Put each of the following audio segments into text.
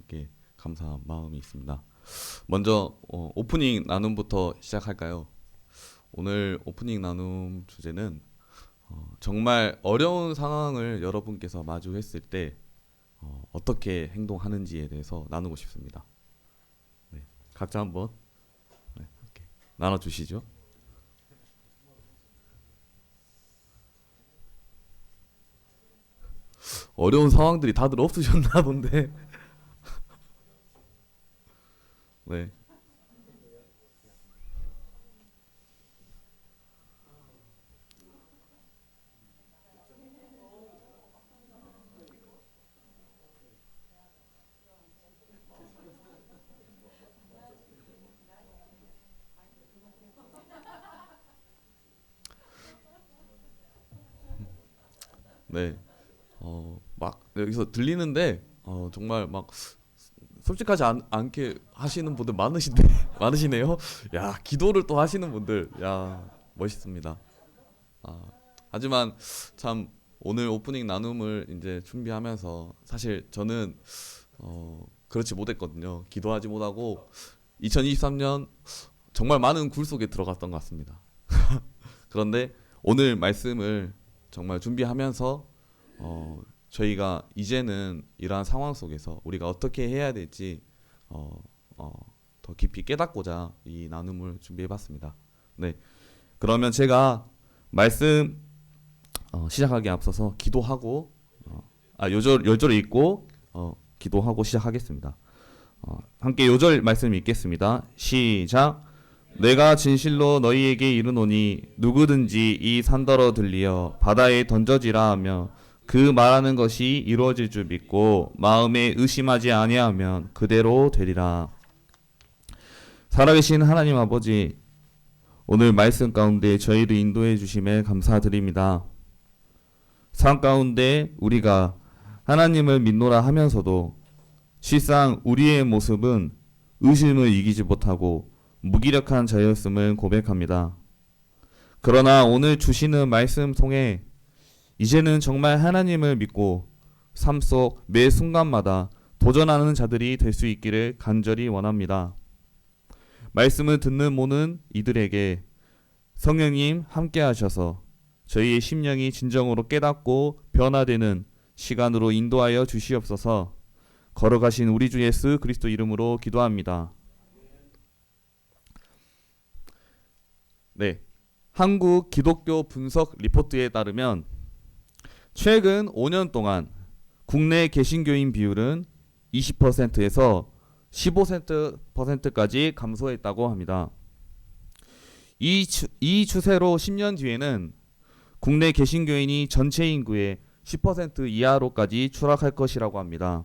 하나님께 감사한 마음이 있습니다. 먼저 오프닝 나눔부터 시작할까요? 오늘 오프닝 나눔 주제는 정말 어려운 상황을 여러분께서 마주했을 때 어떻게 행동하는지에 대해서 나누고 싶습니다. 네, 각자 한번 함께 나눠주시죠. 어려운 상황들이 다들 없으셨나 본데. 네, 네, 막 여기서 들리는데 정말 막 솔직하지 않게 하시는 분들 많으신데 많으시네요. 야, 기도를 또 하시는 분들, 야, 멋있습니다. 아, 하지만 참 오늘 오프닝 나눔을 이제 준비하면서 사실 저는 그렇지 못했거든요. 기도하지 못하고 2023년 정말 많은 굴 속에 들어갔던 것 같습니다. 그런데 오늘 말씀을 정말 준비하면서 저희가 이제는 이러한 상황 속에서 우리가 어떻게 해야 될지 어, 어, 더 깊이 깨닫고자 이 나눔을 준비해봤습니다. 네, 그러면 제가 말씀 시작하기에 앞서서 기도하고 요절을 읽고 기도하고 시작하겠습니다. 함께 요절 말씀 읽겠습니다. 시작. 내가 진실로 너희에게 이르노니 누구든지 이 산더러 들리어 바다에 던져지라 하며 그 말하는 것이 이루어질 줄 믿고 마음에 의심하지 아니하면 그대로 되리라. 살아계신 하나님 아버지, 오늘 말씀 가운데 저희를 인도해 주심에 감사드립니다. 삶 가운데 우리가 하나님을 믿노라 하면서도 실상 우리의 모습은 의심을 이기지 못하고 무기력한 자였음을 고백합니다. 그러나 오늘 주시는 말씀 통해 이제는 정말 하나님을 믿고 삶 속 매 순간마다 도전하는 자들이 될 수 있기를 간절히 원합니다. 말씀을 듣는 모든 이들에게 성령님 함께 하셔서 저희의 심령이 진정으로 깨닫고 변화되는 시간으로 인도하여 주시옵소서. 걸어가신 우리 주 예수 그리스도 이름으로 기도합니다. 네, 한국 기독교 분석 리포트에 따르면 최근 5년 동안 국내 개신교인 비율은 20%에서 15%까지 감소했다고 합니다. 이 추세로 10년 뒤에는 국내 개신교인이 전체 인구의 10% 이하로까지 추락할 것이라고 합니다.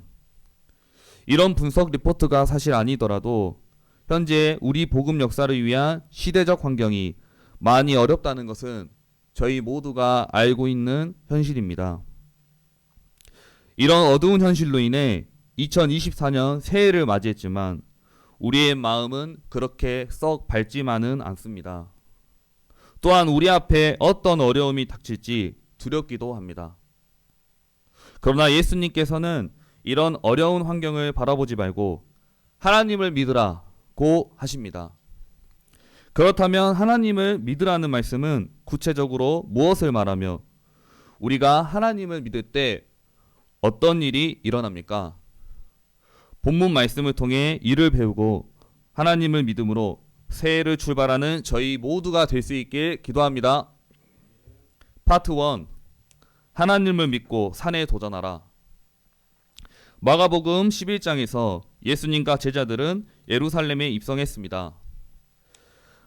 이런 분석 리포트가 사실 아니더라도 현재 우리 복음 역사를 위한 시대적 환경이 많이 어렵다는 것은 저희 모두가 알고 있는 현실입니다. 이런 어두운 현실로 인해 2024년 새해를 맞이했지만 우리의 마음은 그렇게 썩 밝지만은 않습니다. 또한 우리 앞에 어떤 어려움이 닥칠지 두렵기도 합니다. 그러나 예수님께서는 이런 어려운 환경을 바라보지 말고 하나님을 믿으라고 하십니다. 그렇다면 하나님을 믿으라는 말씀은 구체적으로 무엇을 말하며 우리가 하나님을 믿을 때 어떤 일이 일어납니까? 본문 말씀을 통해 이를 배우고 하나님을 믿음으로 새해를 출발하는 저희 모두가 될 수 있길 기도합니다. 파트 1. 하나님을 믿고 산에 도전하라. 마가복음 11장에서 예수님과 제자들은 예루살렘에 입성했습니다.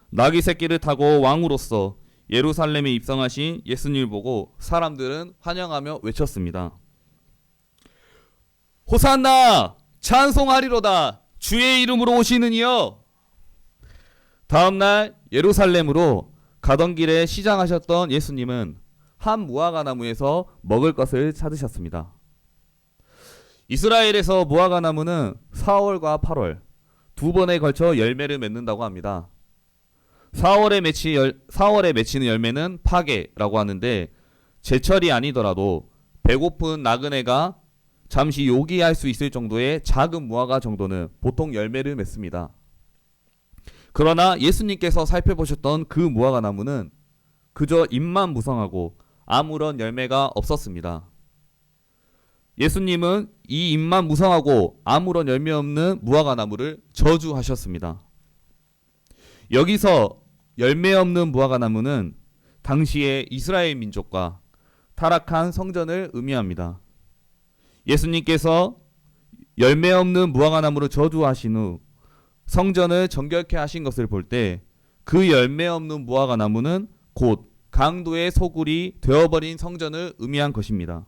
나귀 새끼를 타고 왕으로서 예루살렘에 입성하신 예수님을 보고 사람들은 환영하며 외쳤습니다. 호산나! 찬송하리로다! 주의 이름으로 오시는 이여! 다음날 예루살렘으로 가던 길에 시장하셨던 예수님은 한 무화과 나무에서 먹을 것을 찾으셨습니다. 이스라엘에서 무화과 나무는 4월과 8월 두 번에 걸쳐 열매를 맺는다고 합니다. 4월에 맺히는 열매는 파게라고 하는데 제철이 아니더라도 배고픈 나그네가 잠시 요기할 수 있을 정도의 작은 무화과 정도는 보통 열매를 맺습니다. 그러나 예수님께서 살펴보셨던 그 무화과 나무는 그저 잎만 무성하고 아무런 열매가 없었습니다. 예수님은 이 잎만 무성하고 아무런 열매 없는 무화과 나무를 저주하셨습니다. 여기서 열매 없는 무화과 나무는 당시의 이스라엘 민족과 타락한 성전을 의미합니다. 예수님께서 열매 없는 무화과 나무를 저주하신 후 성전을 정결케 하신 것을 볼 때 그 열매 없는 무화과 나무는 곧 강도의 소굴이 되어버린 성전을 의미한 것입니다.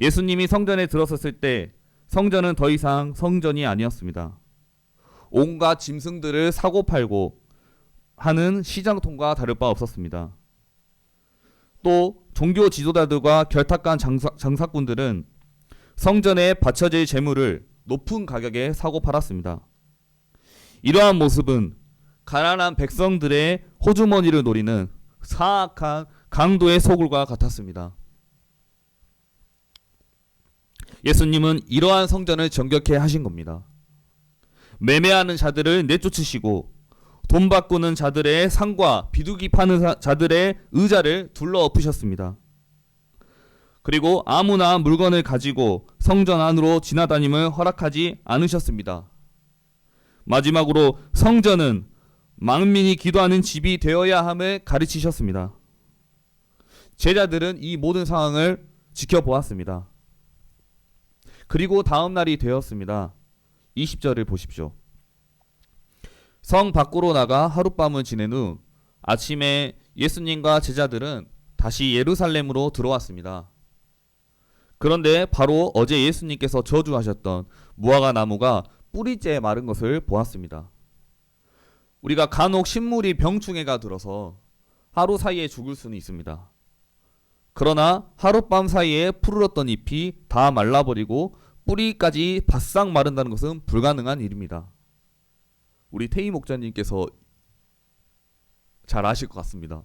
예수님이 성전에 들어섰을 때 성전은 더 이상 성전이 아니었습니다. 온갖 짐승들을 사고 팔고 하는 시장통과 다를 바 없었습니다. 또 종교 지도자들과 결탁한 장사꾼들은 성전에 바쳐질 재물을 높은 가격에 사고 팔았습니다. 이러한 모습은 가난한 백성들의 호주머니를 노리는 사악한 강도의 소굴과 같았습니다. 예수님은 이러한 성전을 정결케 하신 겁니다. 매매하는 자들을 내쫓으시고 돈 바꾸는 자들의 상과 비둘기 파는 자들의 의자를 둘러 엎으셨습니다. 그리고 아무나 물건을 가지고 성전 안으로 지나다님을 허락하지 않으셨습니다. 마지막으로 성전은 만민이 기도하는 집이 되어야 함을 가르치셨습니다. 제자들은 이 모든 상황을 지켜보았습니다. 그리고 다음 날이 되었습니다. 20절을 보십시오. 성 밖으로 나가 하룻밤을 지낸 후 아침에 예수님과 제자들은 다시 예루살렘으로 들어왔습니다. 그런데 바로 어제 예수님께서 저주하셨던 무화과 나무가 뿌리째 마른 것을 보았습니다. 우리가 간혹 식물이 병충해가 들어서 하루 사이에 죽을 수는 있습니다. 그러나 하룻밤 사이에 푸르렀던 잎이 다 말라버리고 뿌리까지 바싹 마른다는 것은 불가능한 일입니다. 우리 태희 목자님께서 잘 아실 것 같습니다.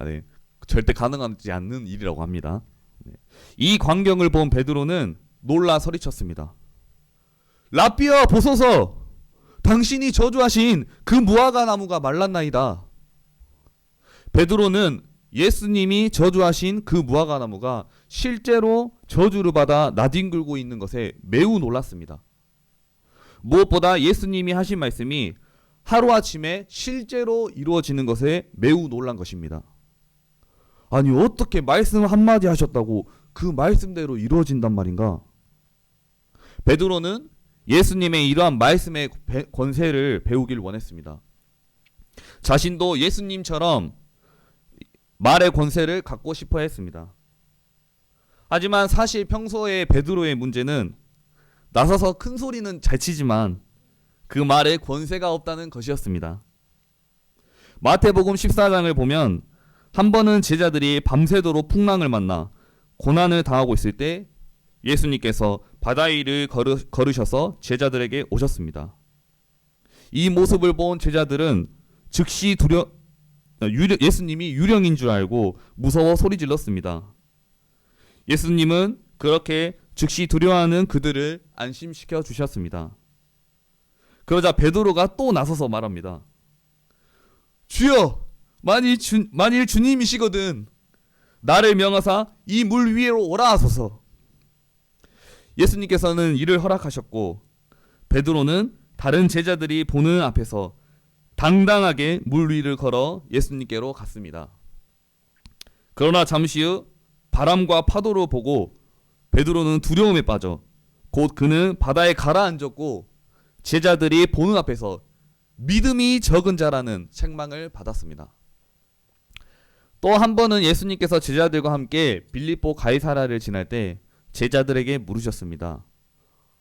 네. 절대 가능하지 않는 일이라고 합니다. 이 광경을 본 베드로는 놀라 소리쳤습니다. 라삐어 보소서, 당신이 저주하신 그 무화과 나무가 말랐나이다. 베드로는 예수님이 저주하신 그 무화과 나무가 실제로 저주를 받아 나뒹굴고 있는 것에 매우 놀랐습니다. 무엇보다 예수님이 하신 말씀이 하루아침에 실제로 이루어지는 것에 매우 놀란 것입니다. 아니, 어떻게 말씀 한마디 하셨다고 그 말씀대로 이루어진단 말인가? 베드로는 예수님의 이러한 말씀의 권세를 배우길 원했습니다. 자신도 예수님처럼 말의 권세를 갖고 싶어 했습니다. 하지만 사실 평소에 베드로의 문제는 나서서 큰 소리는 잘 치지만 그 말에 권세가 없다는 것이었습니다. 마태복음 14장을 보면 한 번은 제자들이 밤새도록 풍랑을 만나 고난을 당하고 있을 때 예수님께서 바다 위를 걸으셔서 제자들에게 오셨습니다. 이 모습을 본 제자들은 즉시 예수님이 유령인 줄 알고 무서워 소리 질렀습니다. 예수님은 그렇게 즉시 두려워하는 그들을 안심시켜 주셨습니다. 그러자 베드로가 또 나서서 말합니다. 주여, 만일 주님이시거든 나를 명하사 이 물 위로 오라 하소서. 예수님께서는 이를 허락하셨고 베드로는 다른 제자들이 보는 앞에서 당당하게 물 위를 걸어 예수님께로 갔습니다. 그러나 잠시 후 바람과 파도를 보고 베드로는 두려움에 빠져 곧 그는 바다에 가라앉았고 제자들이 보는 앞에서 믿음이 적은 자라는 책망을 받았습니다. 또 한 번은 예수님께서 제자들과 함께 빌립보 가이사랴를 지날 때 제자들에게 물으셨습니다.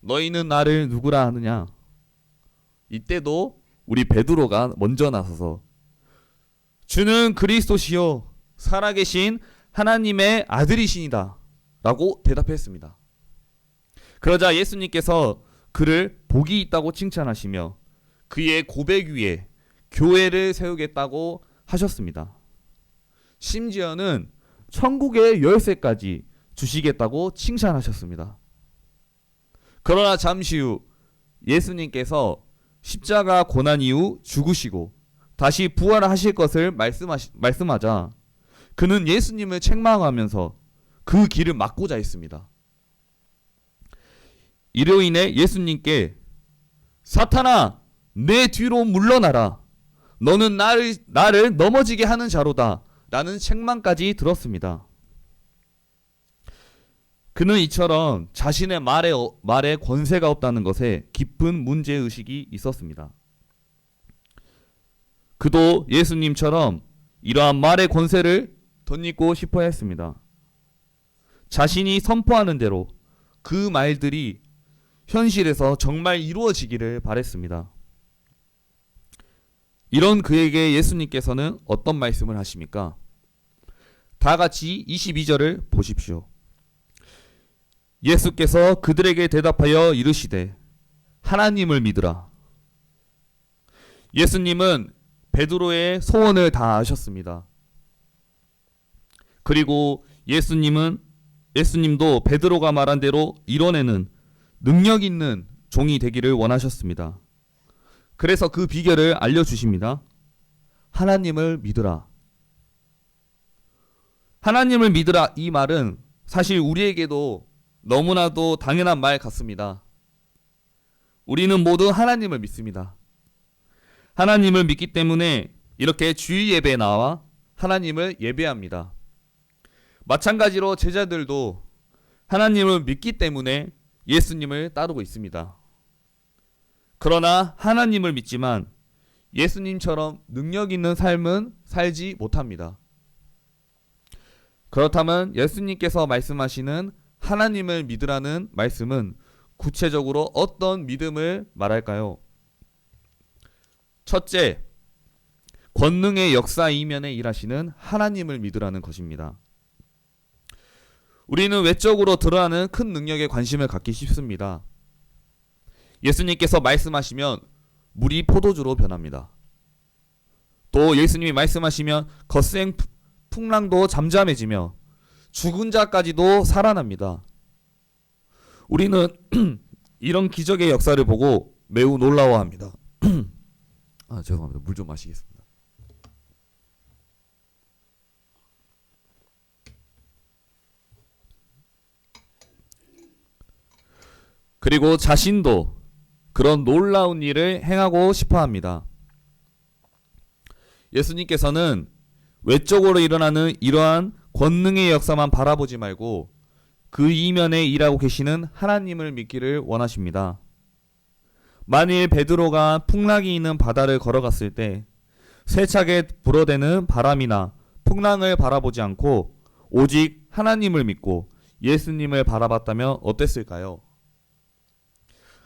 너희는 나를 누구라 하느냐? 이때도 우리 베드로가 먼저 나서서 주는 그리스도시요 살아계신 하나님의 아들이시니다 라고 대답했습니다. 그러자 예수님께서 그를 복이 있다고 칭찬하시며 그의 고백 위에 교회를 세우겠다고 하셨습니다. 심지어는 천국의 열쇠까지 주시겠다고 칭찬하셨습니다. 그러나 잠시 후 예수님께서 십자가 고난 이후 죽으시고 다시 부활하실 것을 말씀하자 그는 예수님을 책망하면서 그 길을 막고자 했습니다. 이로 인해 예수님께 사탄아 내 뒤로 물러나라. 너는 나를 넘어지게 하는 자로다. 라는 책망까지 들었습니다. 그는 이처럼 자신의 말에 권세가 없다는 것에 깊은 문제의식이 있었습니다. 그도 예수님처럼 이러한 말의 권세를 덧입고 싶어 했습니다. 자신이 선포하는 대로 그 말들이 현실에서 정말 이루어지기를 바랬습니다. 이런 그에게 예수님께서는 어떤 말씀을 하십니까? 다 같이 22절을 보십시오. 예수께서 그들에게 대답하여 이르시되 하나님을 믿으라. 예수님은 베드로의 소원을 다 아셨습니다. 그리고 예수님도 베드로가 말한 대로 이뤄내는 능력 있는 종이 되기를 원하셨습니다. 그래서 그 비결을 알려주십니다. 하나님을 믿으라. 하나님을 믿으라 이 말은 사실 우리에게도 너무나도 당연한 말 같습니다. 우리는 모두 하나님을 믿습니다. 하나님을 믿기 때문에 이렇게 주일 예배에 나와 하나님을 예배합니다. 마찬가지로 제자들도 하나님을 믿기 때문에 예수님을 따르고 있습니다. 그러나 하나님을 믿지만 예수님처럼 능력 있는 삶은 살지 못합니다. 그렇다면 예수님께서 말씀하시는 하나님을 믿으라는 말씀은 구체적으로 어떤 믿음을 말할까요? 첫째, 권능의 역사 이면에 일하시는 하나님을 믿으라는 것입니다. 우리는 외적으로 드러나는 큰 능력에 관심을 갖기 쉽습니다. 예수님께서 말씀하시면 물이 포도주로 변합니다. 또 예수님이 말씀하시면 거센 풍랑도 잠잠해지며 죽은 자까지도 살아납니다. 우리는 이런 기적의 역사를 보고 매우 놀라워합니다. 죄송합니다. 물 좀 마시겠습니다. 그리고 자신도 그런 놀라운 일을 행하고 싶어 합니다. 예수님께서는 외적으로 일어나는 이러한 권능의 역사만 바라보지 말고 그 이면에 일하고 계시는 하나님을 믿기를 원하십니다. 만일 베드로가 풍랑이 있는 바다를 걸어갔을 때 세차게 불어대는 바람이나 풍랑을 바라보지 않고 오직 하나님을 믿고 예수님을 바라봤다면 어땠을까요?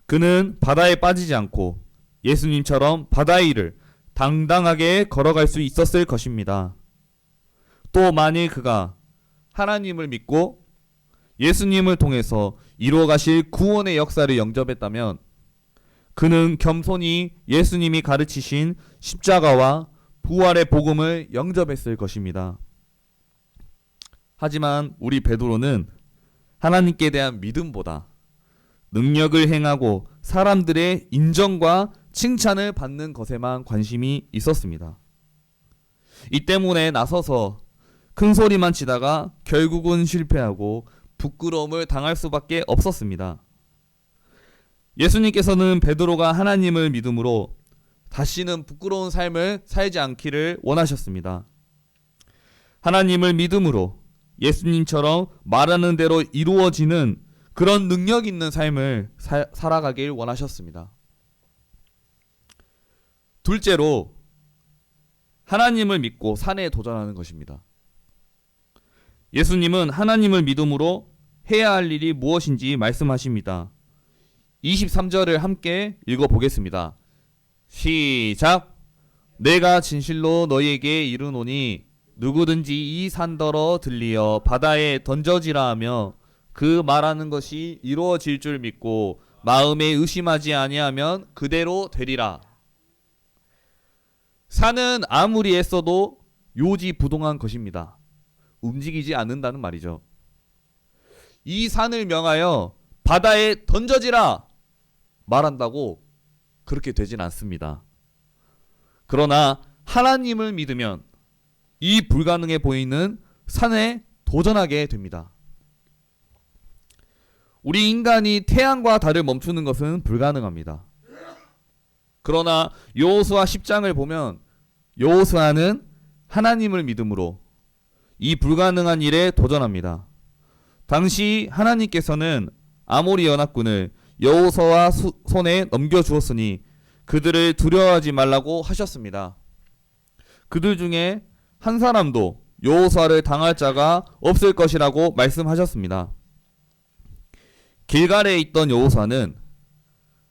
그는 바다에 빠지지 않고 예수님처럼 바다의 일을 당당하게 걸어갈 수 있었을 것입니다. 또 만일 그가 하나님을 믿고 예수님을 통해서 이루어가실 구원의 역사를 영접했다면 그는 겸손히 예수님이 가르치신 십자가와 부활의 복음을 영접했을 것입니다. 하지만 우리 베드로는 하나님께 대한 믿음보다 능력을 행하고 사람들의 인정과 칭찬을 받는 것에만 관심이 있었습니다. 이 때문에 나서서 큰 소리만 치다가 결국은 실패하고 부끄러움을 당할 수밖에 없었습니다. 예수님께서는 베드로가 하나님을 믿음으로 다시는 부끄러운 삶을 살지 않기를 원하셨습니다. 하나님을 믿음으로 예수님처럼 말하는 대로 이루어지는 그런 능력 있는 삶을 살아가길 원하셨습니다. 둘째로 하나님을 믿고 산에 도전하는 것입니다. 예수님은 하나님을 믿음으로 해야 할 일이 무엇인지 말씀하십니다. 23절을 함께 읽어보겠습니다. 시작! 내가 진실로 너희에게 이르노니 누구든지 이 산더러 들리어 바다에 던져지라 하며 그 말하는 것이 이루어질 줄 믿고 마음에 의심하지 아니하면 그대로 되리라. 산은 아무리 애써도 요지부동한 것입니다. 움직이지 않는다는 말이죠. 이 산을 명하여 바다에 던져지라 말한다고 그렇게 되진 않습니다. 그러나 하나님을 믿으면 이 불가능해 보이는 산에 도전하게 됩니다. 우리 인간이 태양과 달을 멈추는 것은 불가능합니다. 그러나 여호수아 10장을 보면 여호수아는 하나님을 믿음으로 이 불가능한 일에 도전합니다. 당시 하나님께서는 아모리 연합군을 여호수아 손에 넘겨주었으니 그들을 두려워하지 말라고 하셨습니다. 그들 중에 한 사람도 여호수아를 당할 자가 없을 것이라고 말씀하셨습니다. 길갈에 있던 여호수아는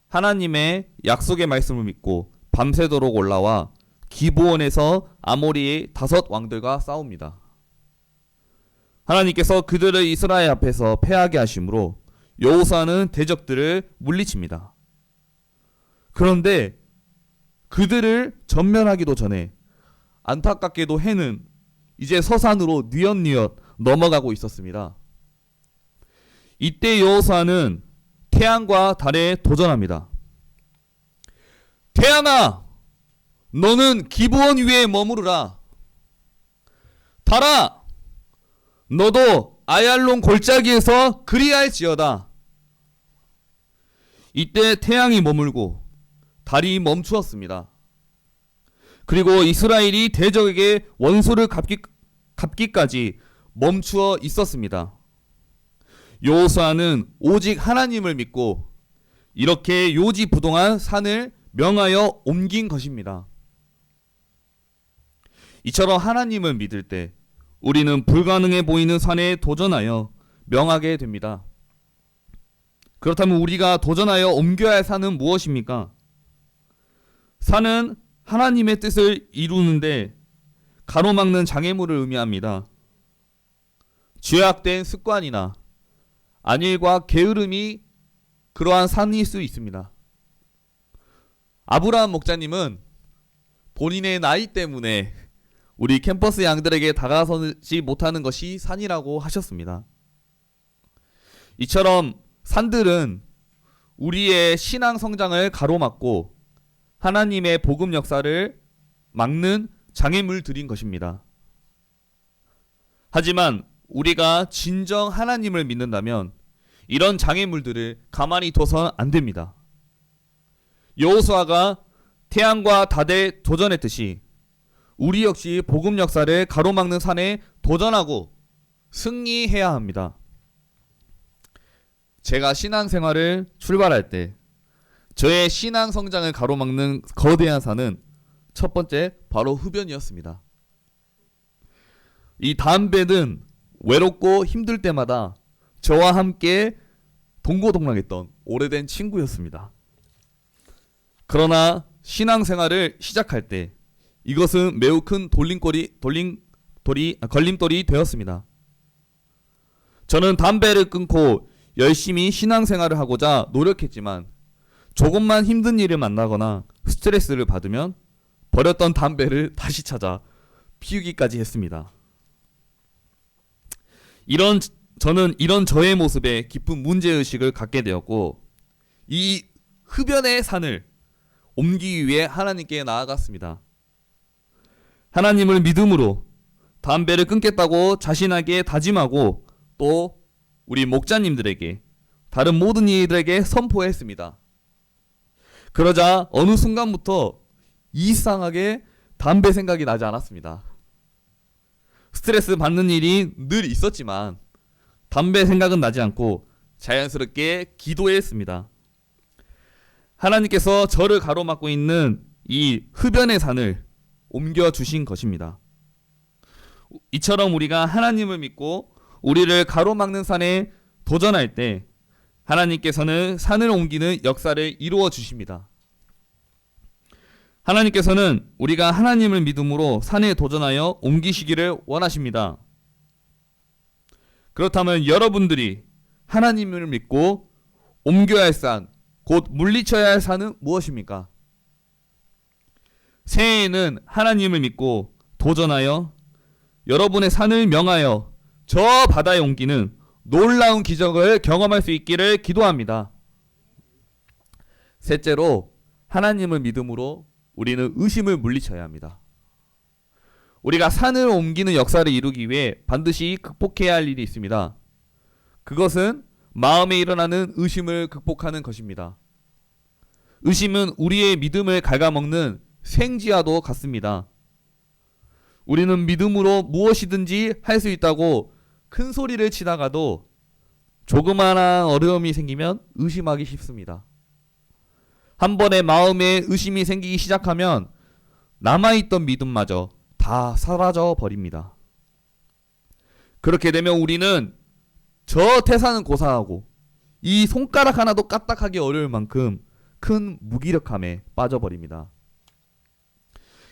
하나님의 약속의 말씀을 믿고 밤새도록 올라와 기브온에서 아모리의 5 왕들과 싸웁니다. 하나님께서 그들을 이스라엘 앞에서 패하게 하심으로 여호수아는 대적들을 물리칩니다. 그런데 그들을 전면하기도 전에 안타깝게도 해는 이제 서산으로 뉘엿뉘엿 넘어가고 있었습니다. 이때 여호수아는 태양과 달에 도전합니다. 태양아, 너는 기브온 위에 머무르라. 달아, 너도 아얄론 골짜기에서 그리할지어다. 이때 태양이 머물고 달이 멈추었습니다. 그리고 이스라엘이 대적에게 원수를 갚기까지 멈추어 있었습니다. 여호수아는 오직 하나님을 믿고 이렇게 요지부동한 산을 명하여 옮긴 것입니다. 이처럼 하나님을 믿을 때 우리는 불가능해 보이는 산에 도전하여 명하게 됩니다. 그렇다면 우리가 도전하여 옮겨야 할 산은 무엇입니까? 산은 하나님의 뜻을 이루는데 가로막는 장애물을 의미합니다. 죄악된 습관이나 안일과 게으름이 그러한 산일 수 있습니다. 아브라함 목자님은 본인의 나이 때문에 우리 캠퍼스 양들에게 다가서지 못하는 것이 산이라고 하셨습니다. 이처럼 산들은 우리의 신앙 성장을 가로막고 하나님의 복음 역사를 막는 장애물들인 것입니다. 하지만 우리가 진정 하나님을 믿는다면 이런 장애물들을 가만히 둬선 안 됩니다. 여호수아가 태양과 달에 도전했듯이 우리 역시 복음 역사를 가로막는 산에 도전하고 승리해야 합니다. 제가 신앙생활을 출발할 때 저의 신앙 성장을 가로막는 거대한 산은 첫 번째 바로 흡연이었습니다. 이 담배는 외롭고 힘들 때마다 저와 함께 동고동락했던 오래된 친구였습니다. 그러나 신앙생활을 시작할 때 이것은 매우 큰 걸림돌이 되었습니다. 저는 담배를 끊고 열심히 신앙생활을 하고자 노력했지만 조금만 힘든 일을 만나거나 스트레스를 받으면 버렸던 담배를 다시 찾아 피우기까지 했습니다. 저는 이런 저의 모습에 깊은 문제의식을 갖게 되었고 이 흡연의 산을 옮기기 위해 하나님께 나아갔습니다. 하나님을 믿음으로 담배를 끊겠다고 자신에게 다짐하고 또 우리 목자님들에게 다른 모든 이들에게 선포했습니다. 그러자 어느 순간부터 이상하게 담배 생각이 나지 않았습니다. 스트레스 받는 일이 늘 있었지만 담배 생각은 나지 않고 자연스럽게 기도했습니다. 하나님께서 저를 가로막고 있는 이 흡연의 산을 옮겨주신 것입니다. 이처럼 우리가 하나님을 믿고 우리를 가로막는 산에 도전할 때 하나님께서는 산을 옮기는 역사를 이루어 주십니다. 하나님께서는 우리가 하나님을 믿음으로 산에 도전하여 옮기시기를 원하십니다. 그렇다면 여러분들이 하나님을 믿고 옮겨야 할 산, 곧 물리쳐야 할 산은 무엇입니까? 새해에는 하나님을 믿고 도전하여 여러분의 산을 명하여 저 바다에 옮기는 놀라운 기적을 경험할 수 있기를 기도합니다. 셋째로, 하나님을 믿음으로 우리는 의심을 물리쳐야 합니다. 우리가 산을 옮기는 역사를 이루기 위해 반드시 극복해야 할 일이 있습니다. 그것은 마음에 일어나는 의심을 극복하는 것입니다. 의심은 우리의 믿음을 갉아먹는 생쥐와도 같습니다. 우리는 믿음으로 무엇이든지 할 수 있다고 큰 소리를 치다가도 조그마한 어려움이 생기면 의심하기 쉽습니다. 한 번의 마음에 의심이 생기기 시작하면 남아있던 믿음마저 다 사라져 버립니다. 그렇게 되면 우리는 저 태산은 고사하고 이 손가락 하나도 까딱하기 어려울 만큼 큰 무기력함에 빠져버립니다.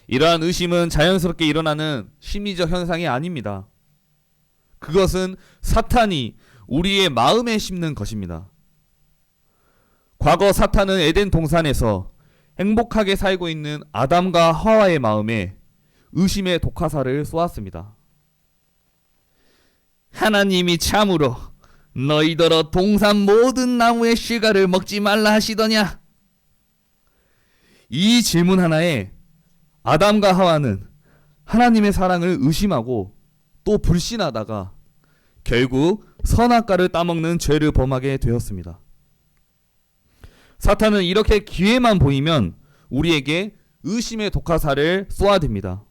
이러한 의심은 자연스럽게 일어나는 심리적 현상이 아닙니다. 그것은 사탄이 우리의 마음에 심는 것입니다. 과거 사탄은 에덴 동산에서 행복하게 살고 있는 아담과 하와의 마음에 의심의 독화살을 쏘았습니다. 하나님이 참으로 너희더러 동산 모든 나무의 실과를 먹지 말라 하시더냐? 이 질문 하나에 아담과 하와는 하나님의 사랑을 의심하고 또 불신하다가 결국 선악과를 따먹는 죄를 범하게 되었습니다. 사탄은 이렇게 기회만 보이면 우리에게 의심의 독화살을 쏘아댑니다.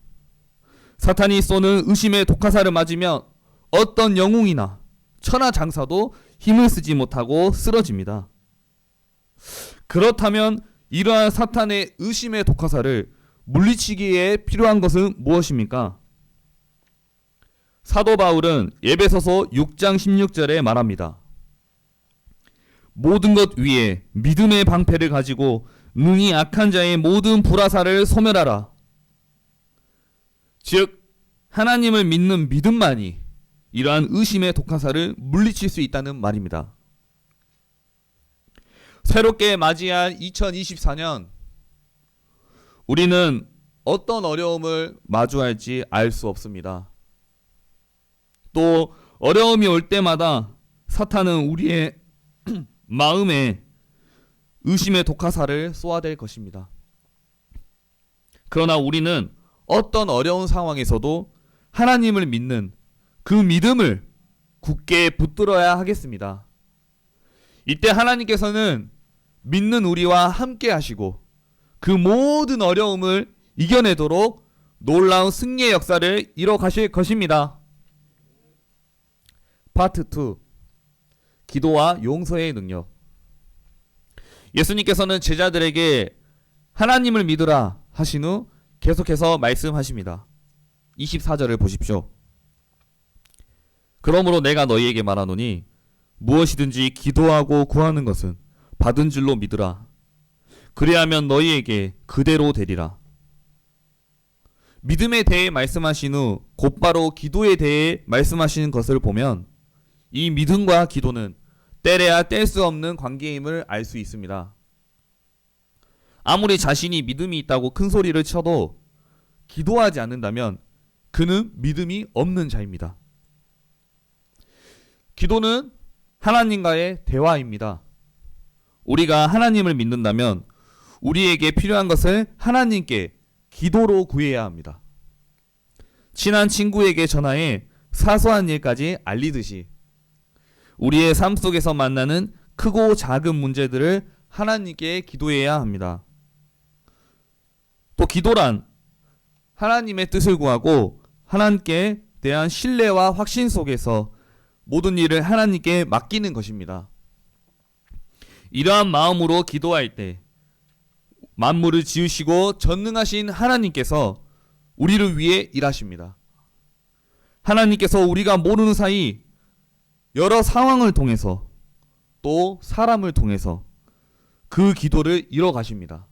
사탄이 쏘는 의심의 독화살을 맞으면 어떤 영웅이나 천하장사도 힘을 쓰지 못하고 쓰러집니다. 그렇다면 이러한 사탄의 의심의 독화살을 물리치기에 필요한 것은 무엇입니까? 사도 바울은 에베소서 6장 16절에 말합니다. 모든 것 위에 믿음의 방패를 가지고 능히 악한 자의 모든 불화살을 소멸하라. 즉 하나님을 믿는 믿음만이 이러한 의심의 독화살을 물리칠 수 있다는 말입니다. 새롭게 맞이한 2024년, 우리는 어떤 어려움을 마주할지 알 수 없습니다. 또 어려움이 올 때마다 사탄은 우리의 마음에 의심의 독화살을 쏘아댈 것입니다. 그러나 우리는 어떤 어려운 상황에서도 하나님을 믿는 그 믿음을 굳게 붙들어야 하겠습니다. 이때 하나님께서는 믿는 우리와 함께 하시고 그 모든 어려움을 이겨내도록 놀라운 승리의 역사를 이뤄 가실 것입니다. 파트 2. 기도와 용서의 능력. 예수님께서는 제자들에게 하나님을 믿으라 하신 후 계속해서 말씀하십니다. 24절을 보십시오. 그러므로 내가 너희에게 말하노니 무엇이든지 기도하고 구하는 것은 받은 줄로 믿으라. 그리하면 너희에게 그대로 되리라. 믿음에 대해 말씀하신 후 곧바로 기도에 대해 말씀하시는 것을 보면 이 믿음과 기도는 떼려야 뗄 수 없는 관계임을 알 수 있습니다. 아무리 자신이 믿음이 있다고 큰 소리를 쳐도 기도하지 않는다면 그는 믿음이 없는 자입니다. 기도는 하나님과의 대화입니다. 우리가 하나님을 믿는다면 우리에게 필요한 것을 하나님께 기도로 구해야 합니다. 친한 친구에게 전화해 사소한 일까지 알리듯이 우리의 삶 속에서 만나는 크고 작은 문제들을 하나님께 기도해야 합니다. 또 기도란 하나님의 뜻을 구하고 하나님께 대한 신뢰와 확신 속에서 모든 일을 하나님께 맡기는 것입니다. 이러한 마음으로 기도할 때 만물을 지으시고 전능하신 하나님께서 우리를 위해 일하십니다. 하나님께서 우리가 모르는 사이 여러 상황을 통해서 또 사람을 통해서 그 기도를 이뤄 가십니다.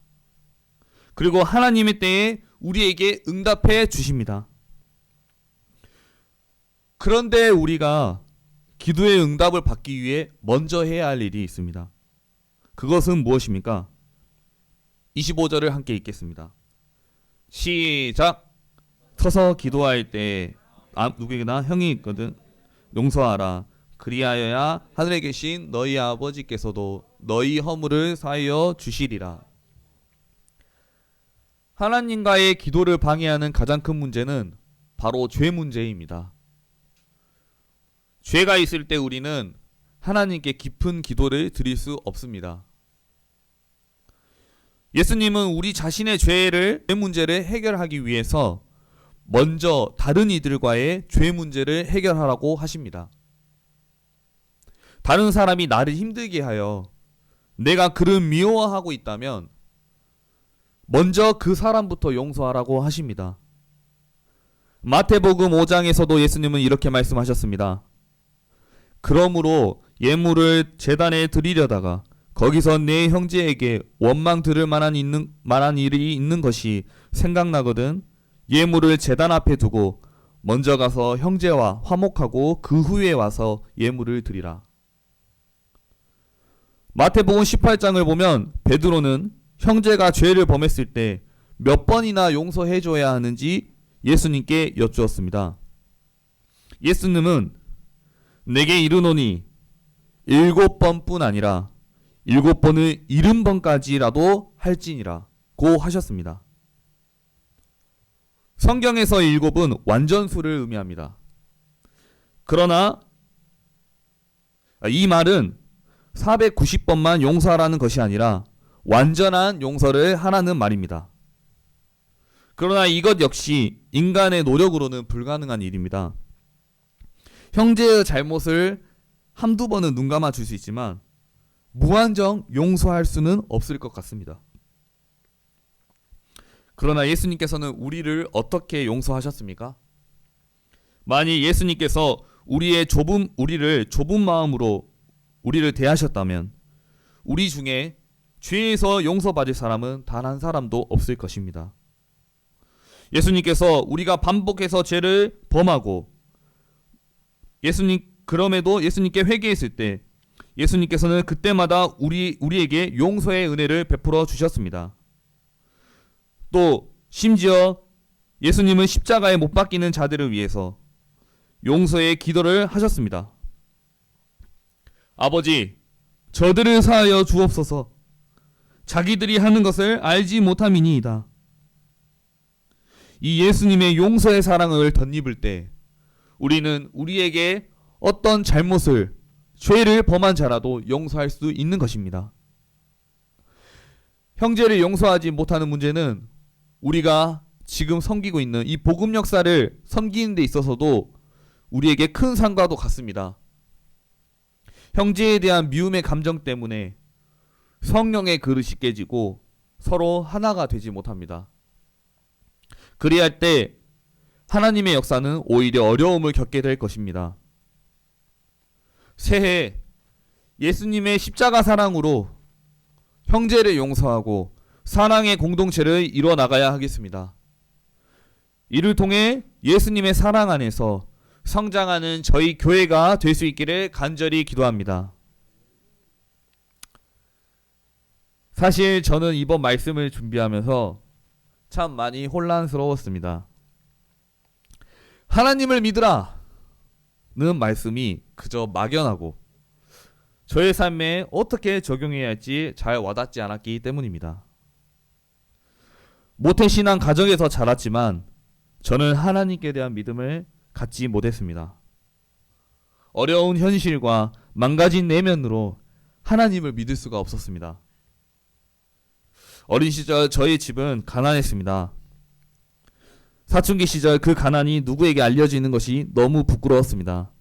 그리고 하나님의 때에 우리에게 응답해 주십니다. 그런데 우리가 기도의 응답을 받기 위해 먼저 해야 할 일이 있습니다. 그것은 무엇입니까? 25절을 함께 읽겠습니다. 시작. 서서 기도할 때 누구에게나 형이 있거든 용서하라. 그리하여야 하늘에 계신 너희 아버지께서도 너희 허물을 사하여 주시리라. 하나님과의 기도를 방해하는 가장 큰 문제는 바로 죄 문제입니다. 죄가 있을 때 우리는 하나님께 깊은 기도를 드릴 수 없습니다. 예수님은 우리 자신의 죄 문제를 해결하기 위해서 먼저 다른 이들과의 죄 문제를 해결하라고 하십니다. 다른 사람이 나를 힘들게 하여 내가 그를 미워하고 있다면 먼저 그 사람부터 용서하라고 하십니다. 마태복음 5장에서도 예수님은 이렇게 말씀하셨습니다. 그러므로 예물을 제단에 드리려다가 거기서 내 형제에게 원망 들을 만한 일이 있는 것이 생각나거든 예물을 제단 앞에 두고 먼저 가서 형제와 화목하고 그 후에 와서 예물을 드리라. 마태복음 18장을 보면 베드로는 형제가 죄를 범했을 때 몇 번이나 용서해 줘야 하는지 예수님께 여쭈었습니다. 예수님은 내게 이르노니 7번뿐 아니라 7번을 70번까지라도 할지니라 고 하셨습니다. 성경에서 7은 완전수를 의미합니다. 그러나 이 말은 490번만 용서하라는 것이 아니라 완전한 용서를 하라는 말입니다. 그러나 이것 역시 인간의 노력으로는 불가능한 일입니다. 형제의 잘못을 한두 번은 눈 감아 줄 수 있지만 무한정 용서할 수는 없을 것 같습니다. 그러나 예수님께서는 우리를 어떻게 용서하셨습니까? 만일 예수님께서 우리를 좁은 마음으로 우리를 대하셨다면 우리 중에 죄에서 용서받을 사람은 단 한 사람도 없을 것입니다. 예수님께서 우리가 반복해서 죄를 범하고 그럼에도 예수님께 회개했을 때 예수님께서는 그때마다 우리에게 용서의 은혜를 베풀어 주셨습니다. 또 심지어 예수님은 십자가에 못 박히는 자들을 위해서 용서의 기도를 하셨습니다. 아버지, 저들을 사하여 주옵소서. 자기들이 하는 것을 알지 못함이니이다. 이 예수님의 용서의 사랑을 덧입을 때 우리는 우리에게 어떤 죄를 범한 자라도 용서할 수 있는 것입니다. 형제를 용서하지 못하는 문제는 우리가 지금 섬기고 있는 이 복음 역사를 섬기는 데 있어서도 우리에게 큰 상과도 같습니다. 형제에 대한 미움의 감정 때문에 성령의 그릇이 깨지고 서로 하나가 되지 못합니다. 그리할 때 하나님의 역사는 오히려 어려움을 겪게 될 것입니다. 새해 예수님의 십자가 사랑으로 형제를 용서하고 사랑의 공동체를 이뤄나가야 하겠습니다. 이를 통해 예수님의 사랑 안에서 성장하는 저희 교회가 될 수 있기를 간절히 기도합니다. 사실 저는 이번 말씀을 준비하면서 참 많이 혼란스러웠습니다. 하나님을 믿으라 는 말씀이 그저 막연하고 저의 삶에 어떻게 적용해야 할지 잘 와닿지 않았기 때문입니다. 모태신앙 가정에서 자랐지만 저는 하나님께 대한 믿음을 갖지 못했습니다. 어려운 현실과 망가진 내면으로 하나님을 믿을 수가 없었습니다. 어린 시절 저희 집은 가난했습니다. 사춘기 시절 그 가난이 누구에게 알려지는 것이 너무 부끄러웠습니다.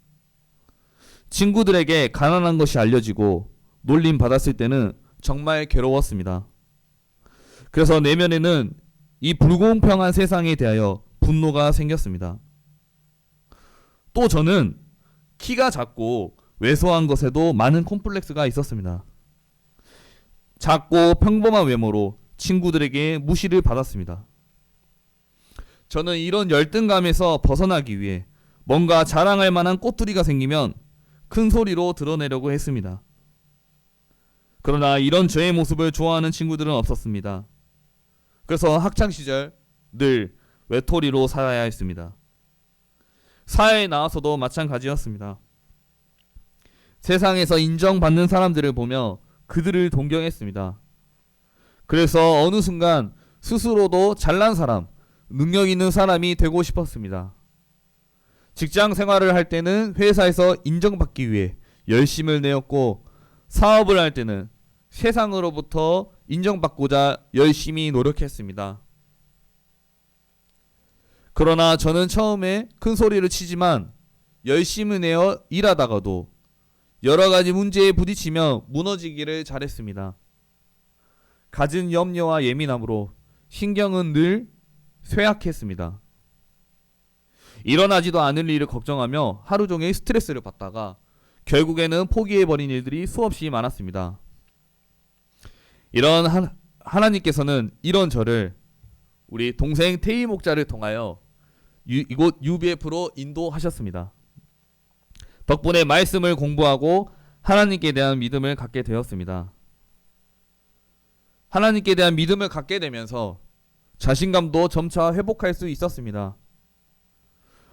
친구들에게 가난한 것이 알려지고 놀림 받았을 때는 정말 괴로웠습니다. 그래서 내면에는 이 불공평한 세상에 대하여 분노가 생겼습니다. 또 저는 키가 작고 왜소한 것에도 많은 콤플렉스가 있었습니다. 작고 평범한 외모로 친구들에게 무시를 받았습니다. 저는 이런 열등감에서 벗어나기 위해 뭔가 자랑할 만한 꼬투리가 생기면 큰 소리로 드러내려고 했습니다. 그러나 이런 저의 모습을 좋아하는 친구들은 없었습니다. 그래서 학창시절 늘 외톨이로 살아야 했습니다. 사회에 나와서도 마찬가지였습니다. 세상에서 인정받는 사람들을 보며 그들을 동경했습니다. 그래서 어느 순간 스스로도 잘난 사람, 능력 있는 사람이 되고 싶었습니다. 직장 생활을 할 때는 회사에서 인정받기 위해 열심을 내었고, 사업을 할 때는 세상으로부터 인정받고자 열심히 노력했습니다. 그러나 저는 처음에 큰 소리를 치지만 열심을 내어 일하다가도 여러 가지 문제에 부딪히며 무너지기를 잘했습니다. 갖은 염려와 예민함으로 신경은 늘 쇠약했습니다. 일어나지도 않을 일을 걱정하며 하루 종일 스트레스를 받다가 결국에는 포기해버린 일들이 수없이 많았습니다. 하나님께서는 이런 저를 우리 동생 태희 목자를 통하여 이곳 UBF로 인도하셨습니다. 덕분에 말씀을 공부하고 하나님께 대한 믿음을 갖게 되었습니다. 하나님께 대한 믿음을 갖게 되면서 자신감도 점차 회복할 수 있었습니다.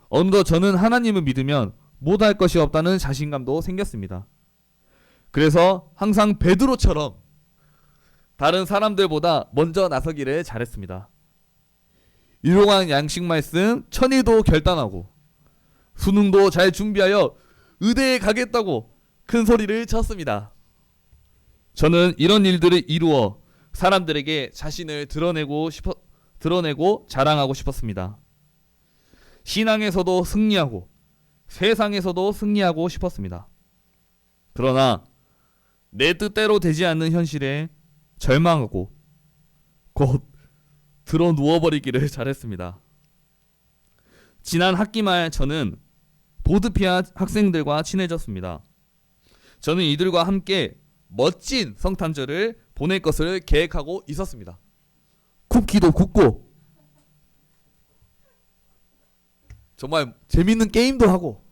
어느덧 저는 하나님을 믿으면 못할 것이 없다는 자신감도 생겼습니다. 그래서 항상 베드로처럼 다른 사람들보다 먼저 나서기를 잘했습니다. 일용할 양식 말씀 천일도 결단하고 수능도 잘 준비하여 의대에 가겠다고 큰 소리를 쳤습니다. 저는 이런 일들을 이루어 사람들에게 자신을 드러내고 자랑하고 싶었습니다. 신앙에서도 승리하고 세상에서도 승리하고 싶었습니다. 그러나 내 뜻대로 되지 않는 현실에 절망하고 곧 들어 누워버리기를 잘했습니다. 지난 학기 말 저는 보드피아 학생들과 친해졌습니다. 저는 이들과 함께 멋진 성탄절을 보낼 것을 계획하고 있었습니다. 쿠키도 굽고 정말 재밌는 게임도 하고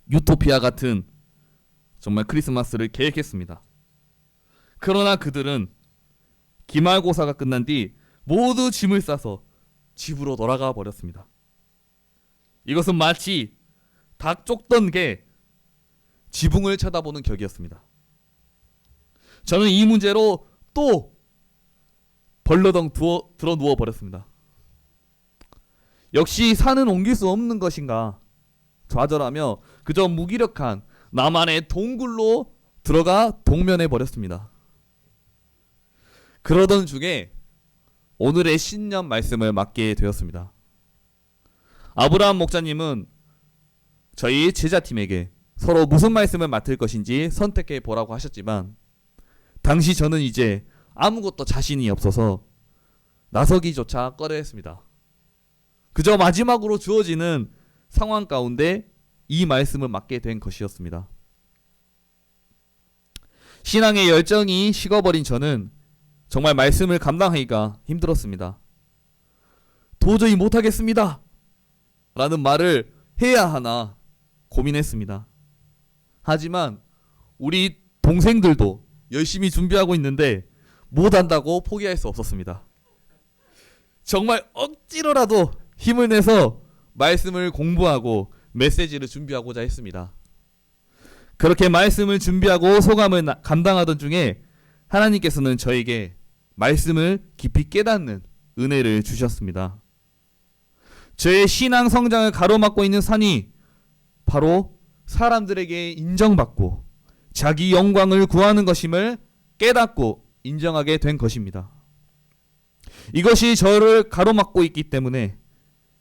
유토피아 같은 정말 크리스마스를 계획했습니다. 그러나 그들은 기말고사가 끝난 뒤 모두 짐을 싸서 집으로 돌아가 버렸습니다. 이것은 마치 닭 쫓던 개 지붕을 쳐다보는 격이었습니다. 저는 이 문제로 또 벌러덩 들어 누워 버렸습니다. 역시 산은 옮길 수 없는 것인가 좌절하며 그저 무기력한 나만의 동굴로 들어가 동면해 버렸습니다. 그러던 중에 오늘의 신년 말씀을 맡게 되었습니다. 아브라함 목자님은 저희 제자팀에게 서로 무슨 말씀을 맡을 것인지 선택해 보라고 하셨지만 당시 저는 이제 아무것도 자신이 없어서 나서기조차 꺼려했습니다. 그저 마지막으로 주어지는 상황 가운데 이 말씀을 맡게 된 것이었습니다. 신앙의 열정이 식어버린 저는 정말 말씀을 감당하기가 힘들었습니다. 도저히 못하겠습니다 라는 말을 해야 하나 고민했습니다. 하지만 우리 동생들도 열심히 준비하고 있는데 못한다고 포기할 수 없었습니다. 정말 억지로라도 힘을 내서 말씀을 공부하고 메시지를 준비하고자 했습니다. 그렇게 말씀을 준비하고 소감을 감당하던 중에 하나님께서는 저에게 말씀을 깊이 깨닫는 은혜를 주셨습니다. 저의 신앙 성장을 가로막고 있는 산이 바로 사람들에게 인정받고 자기 영광을 구하는 것임을 깨닫고 인정하게 된 것입니다. 이것이 저를 가로막고 있기 때문에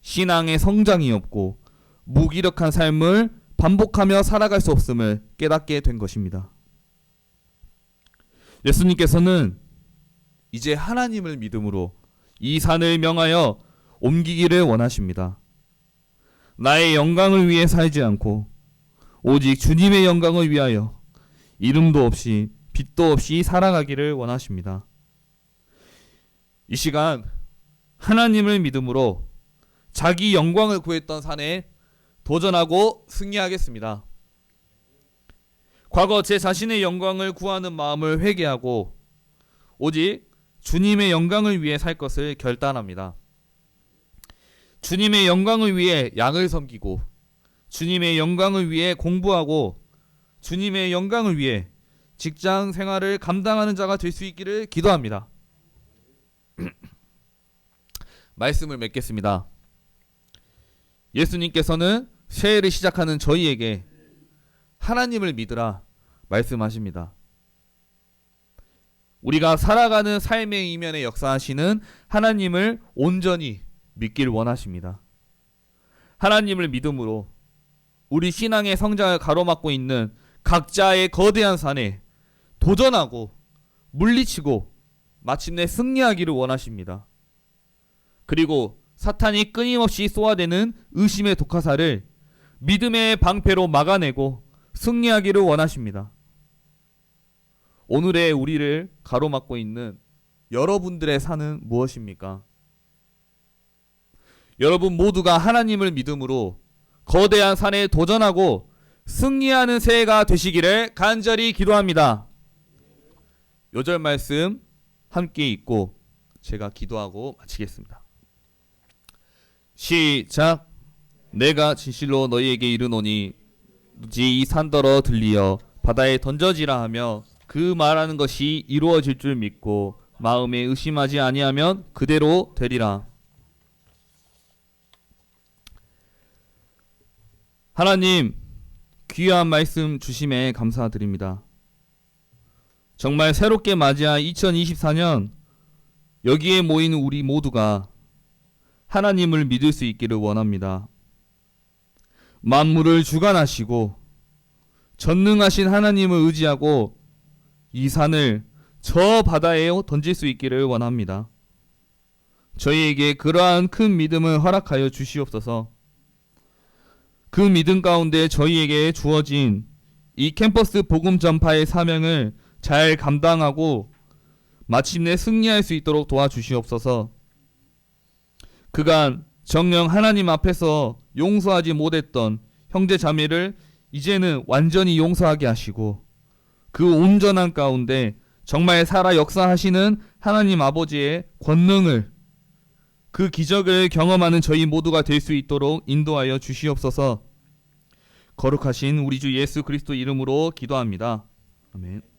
신앙의 성장이 없고 무기력한 삶을 반복하며 살아갈 수 없음을 깨닫게 된 것입니다. 예수님께서는 이제 하나님을 믿음으로 이 산을 명하여 옮기기를 원하십니다. 나의 영광을 위해 살지 않고 오직 주님의 영광을 위하여 이름도 없이 빛도 없이 살아가기를 원하십니다. 이 시간 하나님을 믿음으로 자기 영광을 구했던 산에 도전하고 승리하겠습니다. 과거 제 자신의 영광을 구하는 마음을 회개하고 오직 주님의 영광을 위해 살 것을 결단합니다. 주님의 영광을 위해 양을 섬기고 주님의 영광을 위해 공부하고 주님의 영광을 위해 직장 생활을 감당하는 자가 될 수 있기를 기도합니다. 말씀을 맺겠습니다. 예수님께서는 새해를 시작하는 저희에게 하나님을 믿으라 말씀하십니다. 우리가 살아가는 삶의 이면에 역사하시는 하나님을 온전히 믿길 원하십니다. 하나님을 믿음으로 우리 신앙의 성장을 가로막고 있는 각자의 거대한 산에 도전하고 물리치고 마침내 승리하기를 원하십니다. 그리고 사탄이 끊임없이 쏘아대는 의심의 독화살을 믿음의 방패로 막아내고 승리하기를 원하십니다. 오늘의 우리를 가로막고 있는 여러분들의 산은 무엇입니까? 여러분 모두가 하나님을 믿음으로 거대한 산에 도전하고 승리하는 새해가 되시기를 간절히 기도합니다. 요절 말씀 함께 읽고 제가 기도하고 마치겠습니다. 시작. 내가 진실로 너희에게 이르노니 누지 이 산더러 들리어 바다에 던져지라 하며 그 말하는 것이 이루어질 줄 믿고 마음에 의심하지 아니하면 그대로 되리라. 하나님, 귀한 말씀 주심에 감사드립니다. 정말 새롭게 맞이한 2024년 여기에 모인 우리 모두가 하나님을 믿을 수 있기를 원합니다. 만물을 주관하시고 전능하신 하나님을 의지하고 이 산을 저 바다에 던질 수 있기를 원합니다. 저희에게 그러한 큰 믿음을 허락하여 주시옵소서. 그 믿음 가운데 저희에게 주어진 이 캠퍼스 복음 전파의 사명을 잘 감당하고 마침내 승리할 수 있도록 도와주시옵소서. 그간 정녕 하나님 앞에서 용서하지 못했던 형제 자매를 이제는 완전히 용서하게 하시고 그 온전한 가운데 정말 살아 역사하시는 하나님 아버지의 권능을 그 기적을 경험하는 저희 모두가 될 수 있도록 인도하여 주시옵소서. 거룩하신 우리 주 예수 그리스도 이름으로 기도합니다. 아멘.